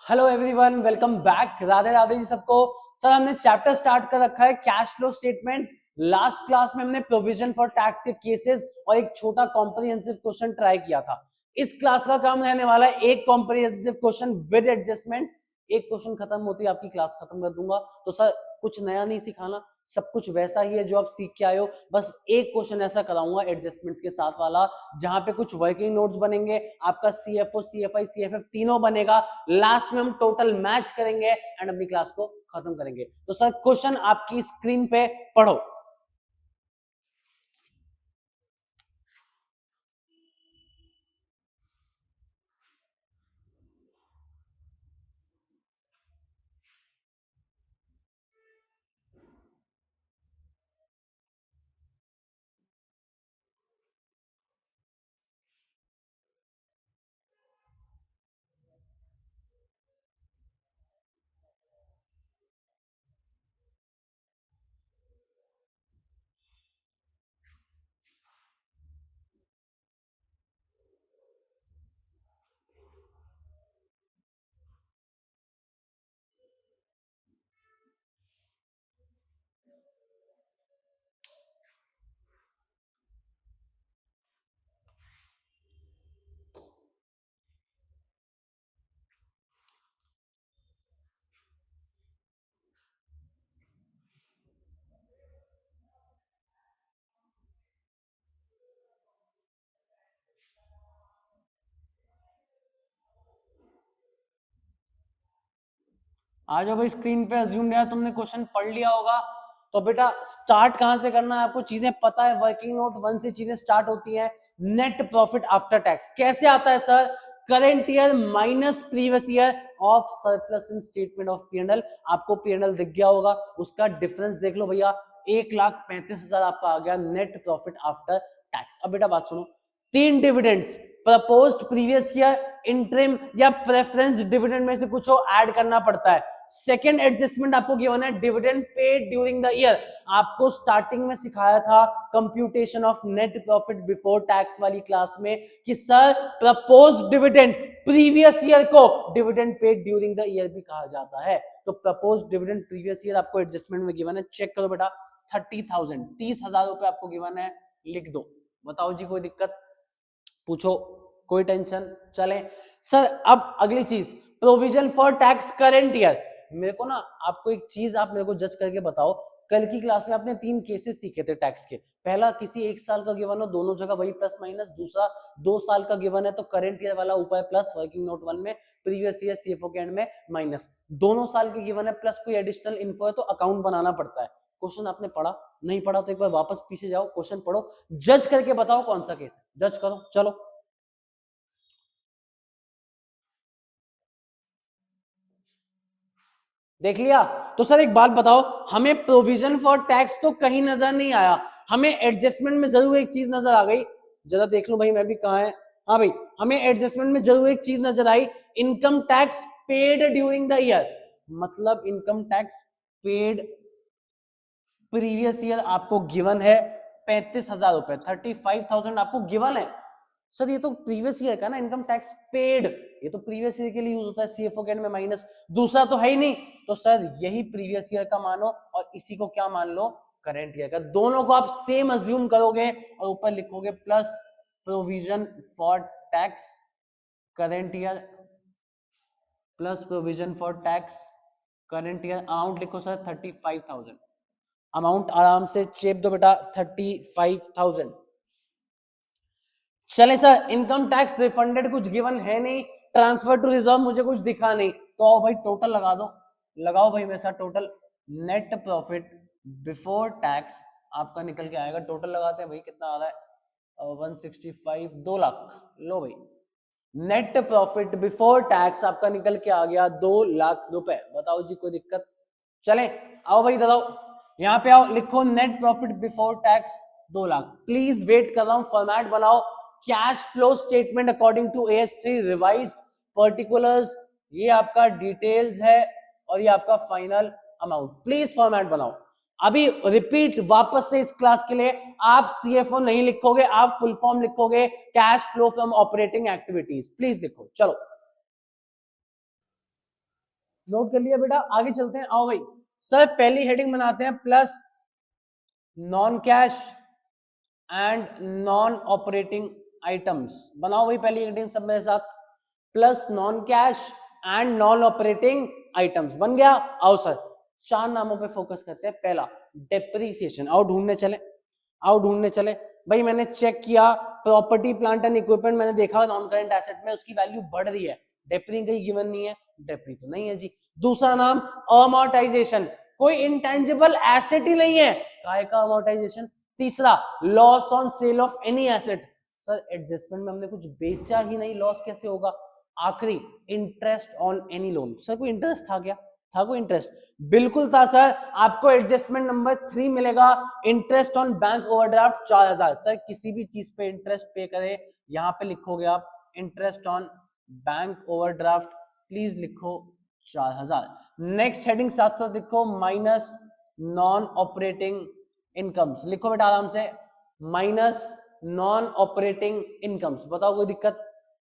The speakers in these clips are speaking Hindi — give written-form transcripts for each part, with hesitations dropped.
Hello everyone, welcome back. Radhe Radhe ji सबको। सर हमने चैप्टर स्टार्ट कर रखा है cash flow statement. Last class में हमने प्रोविजन फॉर टैक्स के केसेस और एक छोटा कॉम्प्रिहेंसिव क्वेश्चन ट्राई किया था। इस क्लास का काम रहने वाला है एक कॉम्प्रिहेंसिव क्वेश्चन विद एडजस्टमेंट। एक क्वेश्चन खत्म होती है आपकी क्लास खत्म कर दूंगा। तो सर कुछ नया नहीं सिखाना, सब कुछ वैसा ही है जो आप सीख के आए हो। बस एक क्वेश्चन ऐसा कराऊंगा एडजस्टमेंट्स के साथ वाला, जहां पे कुछ वर्किंग नोट्स बनेंगे, आपका सीएफओ सीएफआई सीएफएफ तीनों बनेगा। लास्ट में हम टोटल मैच करेंगे एंड अपनी क्लास को खत्म करेंगे। तो सर क्वेश्चन आपकी स्क्रीन पे पढ़ो। आ जाओ भाई स्क्रीन पे। अज्यूम लिया तुमने क्वेश्चन पढ़ लिया होगा। तो बेटा स्टार्ट कहां से करना है आपको चीजें पता है। वर्किंग नोट 1 से चीजें स्टार्ट होती हैं। नेट प्रॉफिट आफ्टर टैक्स कैसे आता है sir? Current year minus previous year of surplus in statement of PNL. आपको पीएनएल दिख गया होगा, उसका डिफरेंस देख लो भैया। 1,35,000 आपका आ गया नेट प्रॉफिट आफ्टर टैक्स। अब बेटा बात सुनो, तीन dividends proposed previous year, interim या प्रेफरेंस डिविडेंड में से कुछ हो ऐड करना पड़ता है। सेकेंड एडजस्टमेंट आपको गिवन है dividend paid during the year. आपको स्टार्टिंग में सिखाया था computation of net profit before tax वाली क्लास में कि sir proposed dividend previous year को dividend paid during the year भी कहा जाता है। तो प्रपोज्ड डिविडेंड प्रीवियस ईयर आपको एडजस्टमेंट में गिवन है, चेक करो बेटा। 30,000 30,000 रुपए आपको गिवन है, लिख दो। बताओ जी कोई दिक्कत पूछो, कोई टेंशन? चले सर अब अगली चीज, provision for tax current year. मेरे को ना आपको एक चीज आप मेरे को जज करके बताओ। कल की क्लास में आपने तीन केसेस सीखे थे टैक्स के। पहला किसी एक साल का गिवन हो, दोनों जगह वही प्लस माइनस। दूसरा 2 साल का गिवन है तो करंट ईयर वाला ऊपर प्लस, वर्किंग नोट 1 में प्रीवियस ईयर सीएफओ के एंड में माइनस। दोनों साल के गिवन है प्लस कोई एडिशनल इन्फो है तो अकाउंट बनाना पड़ता है। क्वेश्चन आपने पढ़ा नहीं पढ़ा तो एक बार वापस पीछे जाओ, क्वेश्चन पढ़ो, जज करके बताओ कौन सा केस है। जज करो चलो। देख लिया? तो सर एक बात बताओ, हमें प्रोविजन फॉर टैक्स तो कहीं नजर नहीं आया, हमें एडजस्टमेंट में जरूर एक चीज नजर आ गई। जरा देख लो भाई मैं भी कहा है। हाँ भाई, हमें एडजस्टमेंट में जरूर एक चीज नजर आई, income tax paid during the year. मतलब income tax paid previous year आपको गिवन है 35,000 रुपए, 35,000 आपको गिवन है। सर ये तो प्रीवियस ईयर का ना इनकम टैक्स पेड, ये तो प्रीवियस ईयर के लिए यूज होता है सीएफओ के एंड में माइनस, दूसरा तो है ही नहीं। तो सर यही प्रीवियस ईयर का मानो और इसी को क्या मान लो, करंट ईयर का। दोनों को आप सेम अज्यूम करोगे और ऊपर लिखोगे plus provision for tax current year plus provision for tax current year. Amount लिखो सर 35,000। अमाउंट आराम से चेप दो बेटा, 35,000। चले सर इनकम टैक्स रिफंडेड कुछ गिवन है नहीं, ट्रांसफर टू रिजर्व मुझे कुछ दिखा नहीं, तो आओ भाई टोटल लगा दो। लगाओ भाई मेरे साथ total. Net profit before tax आपका निकल के आएगा, टोटल लगाते हैं भाई कितना आ रहा है, 165, 2 लाख। लो भाई नेट प्रॉफिट बिफोर टैक्स आपका निकल के आ गया 2 लाख रुपए। बताओ जी कोई दिक्कत? चले आओ भाई इधर आओ, यहाँ पे आओ, लिखो net profit before tax 2 lakh. Please wait कर रहा हूं, फॉर्मेट बनाओ। Cash flow statement according to AS3 revise particulars, ये आपका डिटेल्स है और ये आपका फाइनल अमाउंट। प्लीज फॉर्मेट बनाओ। अभी रिपीट वापस से इस क्लास के लिए, आप सीएफओ नहीं लिखोगे, आप फुल फॉर्म लिखोगे, cash flow from operating activities please लिखो। चलो नोट कर लिया बेटा, आगे चलते हैं। आओ भाई सर पहली हेडिंग बनाते हैं, plus non cash and non operating items. बनाओ भाई पहली हेडिंग सब मेरे साथ, plus non cash and non operating items. बन गया? आओ सर 4 नामों पे फोकस करते हैं। पहला डेप्रीसिएशन, आओ ढूंढने चले, आओ ढूंढने चले। भाई मैंने चेक किया प्रॉपर्टी प्लांट एंड इक्विपमेंट, मैंने देखा नॉन करंट एसेट में उसकी वैल्यू बढ़ रही है, डेप्री कहीं गिवन नहीं है, डेप्री तो नहीं है जी। दूसरा नाम अमोर्टाइजेशन, कोई इंटेंजिबल एसेट ही नहीं है, काहे का अमोर्टाइजेशन। तीसरा loss on sale of any asset, sir adjustment में हमने कुछ बेचा ही नहीं, लॉस कैसे होगा। आखिरी interest on any loan, sir कोई इंटरेस्ट था क्या, था कोई इंटरेस्ट? बिल्कुल था सर, आपको एडजस्टमेंट नंबर 3 मिलेगा, interest on bank overdraft 4000। Sir किसी भी चीज पे इंटरेस्ट पे करे, यहां पे लिखोगे आप interest on bank overdraft, please लिखो 4000। नेक्स्ट हेडिंग साथ साथ लिखो माइनस नॉन ऑपरेटिंग इनकम्स, लिखो बेटा आराम से, माइनस नॉन ऑपरेटिंग इनकम्स। बताओ कोई दिक्कत?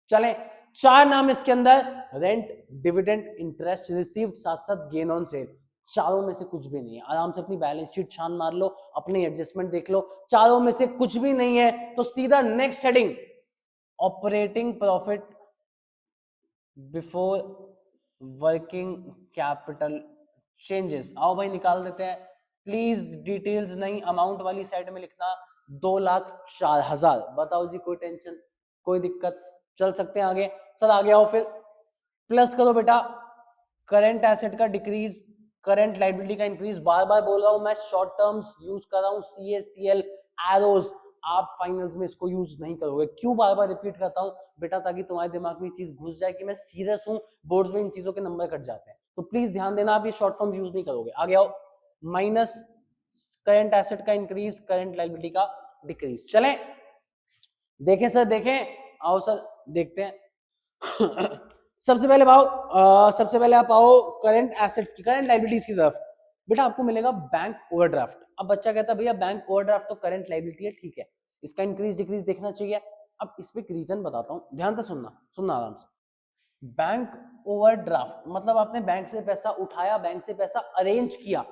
चलें 4 नाम इसके अंदर, रेंट, डिविडेंड, इंटरेस्ट रिसीव्ड, साथ साथ गेन ऑन सेल। चारों में से कुछ भी नहीं है, आराम से अपनी बैलेंस शीट छान मार लो, अपनी एडजस्टमेंट देख लो, चारों में से कुछ भी नहीं है, तो सीधा next heading operating profit before working capital changes. आओ भाई निकाल देते हैं, प्लीज डिटेल्स नहीं, अमाउंट वाली साइड में लिखना 2,04,000। बताओ जी कोई टेंशन, कोई दिक्कत? चल सकते हैं आगे। सर आगे आओ फिर, प्लस करो बेटा करंट एसेट का डिक्रीज, करंट लाइबिलिटी का इंक्रीज। बार बार बोल रहा हूं मैं, शॉर्ट टर्म्स यूज कर रहा हूं, CACL एरोज, आप फाइनल्स में इसको यूज नहीं करोगे। क्यों बार बार रिपीट करता हूं बेटा? ताकि तुम्हारे दिमाग में चीज घुस जाए कि मैं सीरियस हूं, बोर्ड्स में इन चीजों के नंबर कट जाते हैं, तो प्लीज ध्यान देना, आप ये शॉर्ट फॉर्म यूज नहीं करोगे। आगे आओ, माइनस करंट एसेट का इंक्रीज, करंट लाइबिलिटी का डिक्रीज। चलें देखें सर, देखें, आओ सर देखते हैं। सबसे पहले सबसे पहले आप आओ करंट एसेट्स की, करंट लाइबिलिटीज की तरफ। बेटा आपको मिलेगा बैंक ओवरड्राफ्ट। अब बच्चा कहता है भैया बैंक ओवरड्राफ्ट तो करंट लाइबिलिटी है, ठीक है, इसका इंक्रीज डिक्रीज देखना चाहिए। अब इसमें एक रीजन बताता हूं, ध्यान से सुनना, सुनना आराम से। बैंक ओवरड्राफ्ट मतलब आपने बैंक से पैसा उठाया, बैंक से पैसा अरेंज किया,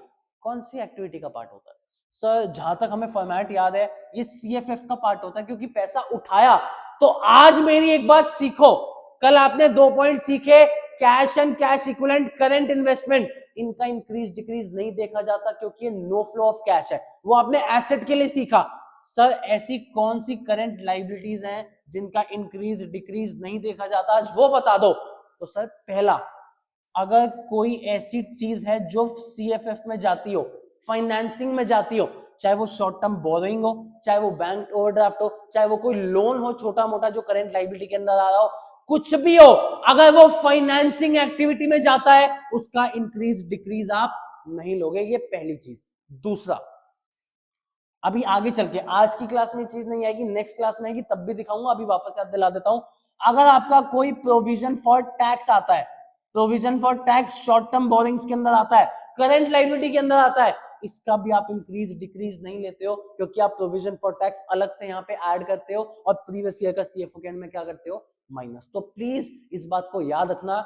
कौन सी एक्टिविटी का पार्ट होता है? सर जहां तक हमें फॉर्मेट याद है, ये CFF का पार्ट होता है, क्योंकि पैसा उठाया। तो आज मेरी एक बात सीखो, कल आपने 2 पॉइंट सीखे, cash and cash equivalent, current investment, इनका इंक्रीज डिक्रीज नहीं देखा जाता क्योंकि ये नो फ्लो ऑफ कैश है, वो आपने एसेट के लिए सीखा। सर ऐसी कौन सी करंट लाइबिलिटीज हैं जिनका इंक्रीज डिक्रीज नहीं देखा जाता, आज वो बता दो। तो सर पहला, अगर कोई ऐसी चीज है जो CFF में जाती हो, फाइनेंसिंग में जाती हो, चाहे वो शॉर्ट टर्म बोरोइंग हो, चाहे वो बैंक ओवरड्राफ्ट हो, चाहे वो कोई लोन हो छोटा मोटा जो करंट लाइबिलिटी के अंदर आ रहा हो, कुछ भी हो, अगर वो फाइनेंसिंग एक्टिविटी में जाता है, उसका इंक्रीज डिक्रीज आप नहीं लोगे, ये पहली चीज। दूसरा, अभी आगे चल के आज की क्लास में चीज नहीं आएगी, नेक्स्ट क्लास में आएगी, तब भी दिखाऊंगा, अभी वापस याद दिला देता हूं। अगर आपका कोई प्रोविजन फॉर टैक्स आता है, provision for tax short term borrowings के अंदर आता है, करंट लाइबिलिटी के अंदर आता है, इसका भी आप इंक्रीज डिक्रीज नहीं लेते हो, क्योंकि आप प्रोविजन फॉर टैक्स अलग से यहाँ पे ऐड करते हो और प्रीवियस ईयर का CFO के एंड में क्या करते हो, माइनस। तो प्लीज इस बात को याद रखना,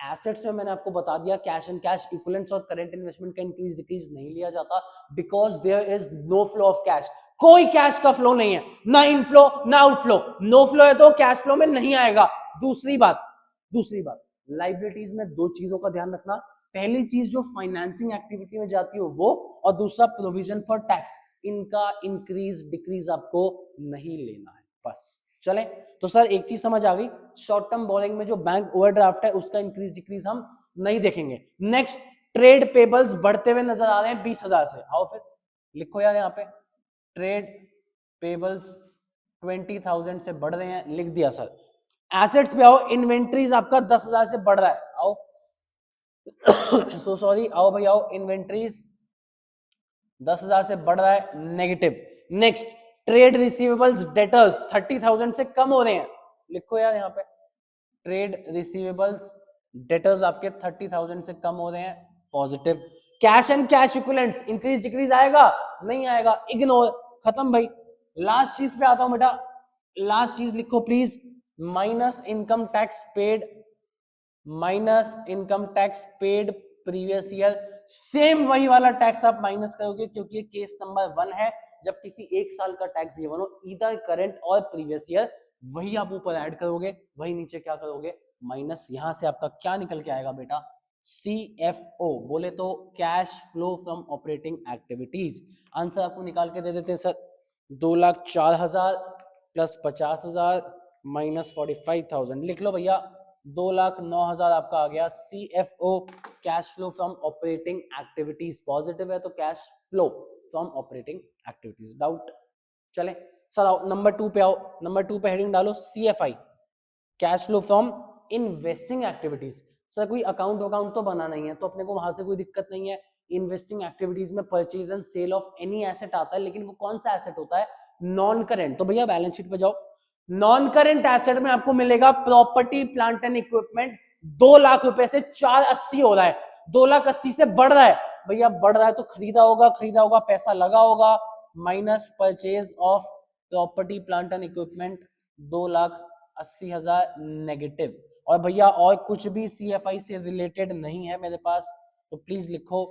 एसेट्स में मैंने आपको बता दिया, कैश एंड कैश इक्विवेलेंट्स और करंट इन्वेस्टमेंट का इंक्रीज डिक्रीज नहीं लिया जाता, because there is no flow of cash. कोई कैश का फ्लो नहीं है, ना इनफ्लो ना आउटफ्लो, नो फ्लो है तो कैश फ्लो में नहीं आएगा। दूसरी बात लाइबिलिटीज में 2 चीजों का ध्यान रखना, पहली चीज जो फाइनेंसिंग एक्टिविटी में जाती हो वो, और दूसरा प्रोविजन फॉर टैक्स, इनका इंक्रीज डिक्रीज आपको नहीं लेना है, बस। चले तो सर एक चीज समझ आ गई, शॉर्ट टर्म बोरिंग में जो बैंक ओवरड्राफ्ट है उसका इंक्रीज डिक्रीज हम नहीं देखेंगे। नेक्स्ट, ट्रेड पेबल्स बढ़ते हुए नजर आ रहे हैं 20,000 से। आओ फिर लिखो यार, यहाँ पे ट्रेड पेबल्स 20,000 से बढ़ रहे हैं, लिख दिया सर। एसेट्स पे आओ, इन्वेंट्रीज आपका 10,000 से बढ़ रहा है, आओ सो सॉरी, आओ भाई आओ, इन्वेंट्रीज 10,000 से बढ़ रहा है, negative. Next, trade receivables debtors 30,000 से कम हो रहे हैं, लिखो यार यहाँ पे, ट्रेड रिसीवेबल्स डेटर्स आपके 30,000 से कम हो रहे हैं, positive. Cash and cash equivalents increase decrease आएगा, नहीं आएगा, इग्नोर, खत्म भाई। लास्ट चीज पे आता हूं बेटा, लास्ट चीज लिखो please, minus income tax paid minus income tax paid previous year, same वही वाला टैक्स आप माइनस करोगे क्योंकि ये केस नंबर 1 है। जब किसी एक साल का टैक्स गिवन हो ईदर करंट और प्रीवियस ईयर, वही आप ऊपर ऐड करोगे, वही नीचे क्या करोगे माइनस। यहां से आपका क्या निकल के आएगा बेटा, CFO, बोले तो cash flow from operating activities. Answer आपको निकाल के दे देते हैं सर, 2,04,000 प्लस 50,000 माइनस 45,000, लिख लो भैया 2,09,000 आपका आ गया CFO, cash flow from operating activities. Positive है तो cash flow from operating activities. Doubt? चले सर आओ नंबर 2 पे आओ। नंबर 2 पे हेडिंग डालो CFI, cash flow from investing activities. Sir कोई अकाउंट तो बना नहीं है तो अपने को वहां से कोई दिक्कत नहीं है। इन्वेस्टिंग एक्टिविटीज में purchase and sale of any asset आता है, लेकिन वो कौन सा एसेट होता है, नॉन करेंट। तो भैया बैलेंस शीट पे जाओ, नॉन करेंट एसेट में आपको मिलेगा property plant and equipment, 2 lakh रुपए से 480 हो रहा है, 2,80,000 से बढ़ रहा है भैया, बढ़ रहा है तो खरीदा होगा, पैसा लगा होगा, minus purchase of property plant and equipment 2,80,000 negative. और भैया और कुछ भी CFI से रिलेटेड नहीं है मेरे पास, तो प्लीज लिखो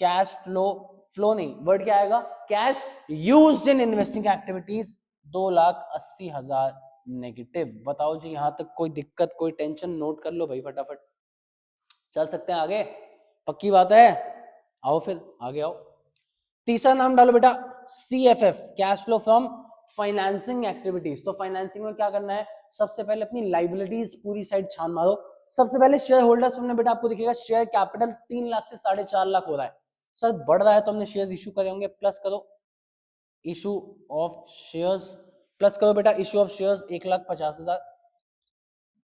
कैश फ्लो नहीं, वर्ड क्या आएगा, cash used in investing activities 2,80,000 negative. बताओ जी यहां तक कोई दिक्कत, कोई टेंशन? नोट कर लो भाई फटाफट, चल सकते हैं आगे, पक्की बात है। आओ फिर आगे आओ, तीसरा नाम डालो बेटा CFF, cash flow from financing activities. तो फाइनेंसिंग में क्या करना है, सबसे पहले अपनी लाइबिलिटीज पूरी साइड छान मारो। सबसे पहले शेयर होल्डर्स में बेटा आपको दिखेगा शेयर कैपिटल 3 लाख से 4.5 लाख हो रहा है। सर बढ़ रहा है तो हमने शेयर्स इशू करे होंगे, प्लस करो इशू ऑफ शेयर्स, प्लस करो बेटा issue of shares 1,50,000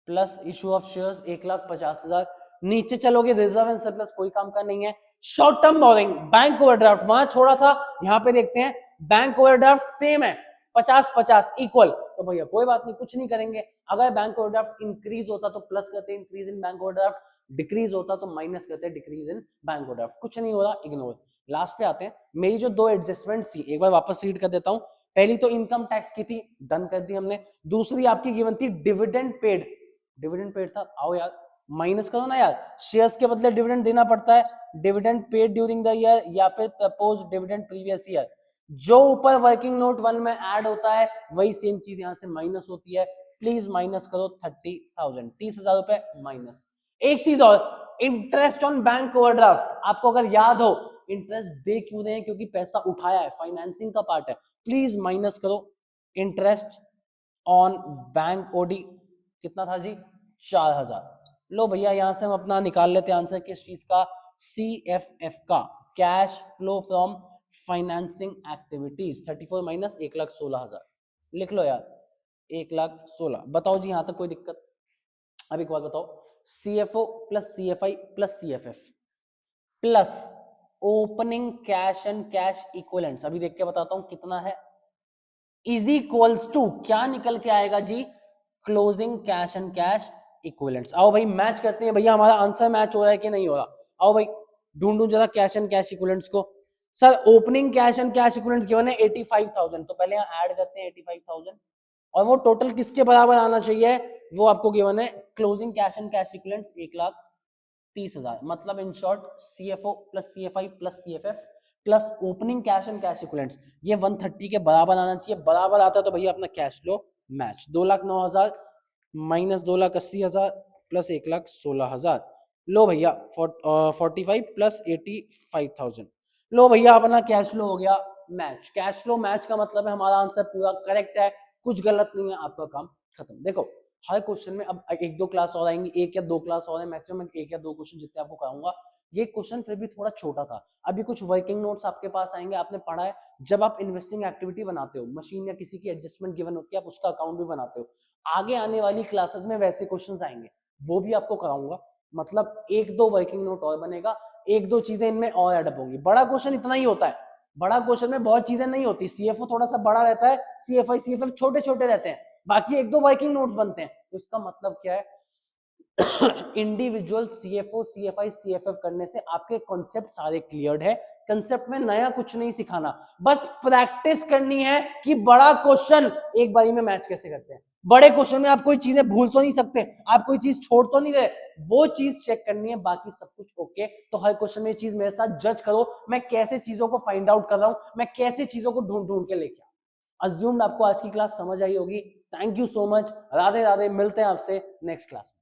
plus issue of shares 1,50,000। नीचे चलोगे रिजर्व एंड सरप्लस कोई काम का नहीं है। Short term borrowing, bank overdraft वहां छोड़ा था, यहाँ पे देखते हैं बैंक ओवरड्राफ्ट सेम है 50-50 इक्वल, तो भैया कोई बात नहीं, कुछ नहीं करेंगे। अगर बैंक ओवरड्राफ्ट इंक्रीज होता तो प्लस करते increase in bank overdraft, decrease होता तो माइनस करते डिक्रीज इन बैंक ओवरड्राफ्ट। कुछ नहीं हो रहा, इग्नोर। लास्ट पे आते हैं, मेरी जो 2 एडजस्टमेंट थी एक बार वापस रीड कर देता हूं। पहली तो इनकम टैक्स की थी, डन कर दी हमने। दूसरी आपकी गिवन थी डिविडेंड पेड, डिविडेंड पेड था, आओ यार माइनस करो ना यार, शेयर्स के बदले डिविडेंड देना पड़ता है, dividend paid during the year या फिर प्रपोज डिविडेंड प्रीवियस ईयर। जो ऊपर वर्किंग नोट 1 में ऐड होता है वही सेम चीज यहां से माइनस होती है। प्लीज माइनस करो 30,000, 30,000 रुपए माइनस। एक चीज और, इंटरेस्ट ऑन बैंक ओवरड्राफ्ट, आपको अगर याद हो इंटरेस्ट दे क्यों रहे हैं, क्योंकि पैसा उठाया है, फाइनेंसिंग का पार्ट है। प्लीज माइनस करो इंटरेस्ट ऑन बैंक ओडी, कितना था जी, 4,000। लो भैया यहां से हम अपना निकाल लेते हैं आंसर, किस चीज का, CFF का, cash flow from financing activities. 34 minus 1,16,000, लिख लो यार 1,16,000। बताओ जी यहां तक कोई दिक्कत? अब एक बात बताओ, CFO plus CFI plus CFF plus opening cash and cash equivalents, अभी देख के बताता हूं कितना है, इज इक्वल्स टू क्या निकल के आएगा जी, closing cash and cash equivalents. आओ भाई मैच करते हैं, भैया हमारा आंसर मैच हो रहा है कि नहीं हो रहा। आओ भाई ढूंढूं जरा कैश एंड कैश इक्विवेलेंट्स को। Sir opening cash and cash equivalents given है 85,000, तो पहले यहाँ ऐड करते हैं 85,000, और वो टोटल किसके बराबर आना चाहिए, वो आपको गिवन है closing cash and cash equivalents 1,30,000। मतलब in short CFO plus CFI plus CFF plus opening cash and cash equivalents, ये 130 के बराबर आना चाहिए। बराबर आता तो भैया अपना cash flow match, 2,09,000 minus 2,80,000 plus 1,16,000। लो भैया 45 प्लस 85,000, लो भैया अपना कैश फ्लो हो गया मैच। कैश फ्लो मैच का मतलब है हमारा आंसर पूरा करेक्ट है, कुछ गलत नहीं है, आपका काम खत्म। देखो हर क्वेश्चन में अब 1-2 क्लास और आएंगी, 1 या 2 क्लास और है, मैक्सिमम 1 या 2 क्वेश्चन जितने आपको कराऊंगा। ये क्वेश्चन फिर भी थोड़ा छोटा था, अभी कुछ वर्किंग नोट्स आपके पास आएंगे। आपने पढ़ा है जब आप इन्वेस्टिंग एक्टिविटी बनाते हो, मशीन या किसी की एडजस्टमेंट गिवन होती है, आप उसका अकाउंट भी बनाते हो, आगे आने वाली क्लासेस में वैसे क्वेश्चंस आएंगे, वो भी आपको कराऊंगा। मतलब 1-2 वर्किंग नोट और बनेगा, 1-2 चीजें इनमें और एडअप होंगी। बड़ा क्वेश्चन इतना ही होता है, बड़ा क्वेश्चन में बहुत चीजें नहीं होती। CFO थोड़ा सा बड़ा रहता है, CFI CFF छोटे छोटे रहते हैं, बाकी 1-2 वर्किंग नोट्स बनते हैं। तो इसका मतलब क्या है, इंडिविजुअल CFO CFI CFF करने से आपके कॉन्सेप्ट सारे क्लियर्ड है। कंसेप्ट में नया कुछ नहीं सिखाना, बस प्रैक्टिस करनी है कि बड़ा क्वेश्चन एक बारी में मैच कैसे करते हैं। बड़े क्वेश्चन में आप कोई चीजें भूल तो नहीं सकते, आप कोई चीज छोड़ तो नहीं रहे, वो चीज चेक करनी है, बाकी सब कुछ ओके। तो हर क्वेश्चन में ये चीज मेरे साथ जज करो, मैं कैसे चीजों को फाइंड आउट कर रहा हूं, मैं कैसे चीजों को ढूंढ ढूंढ के लेके आऊं। अज्यूम्ड आपको आज की क्लास समझ आई होगी। Thank you so much, Radhe Radhe, मिलते हैं आपसे नेक्स्ट क्लास में।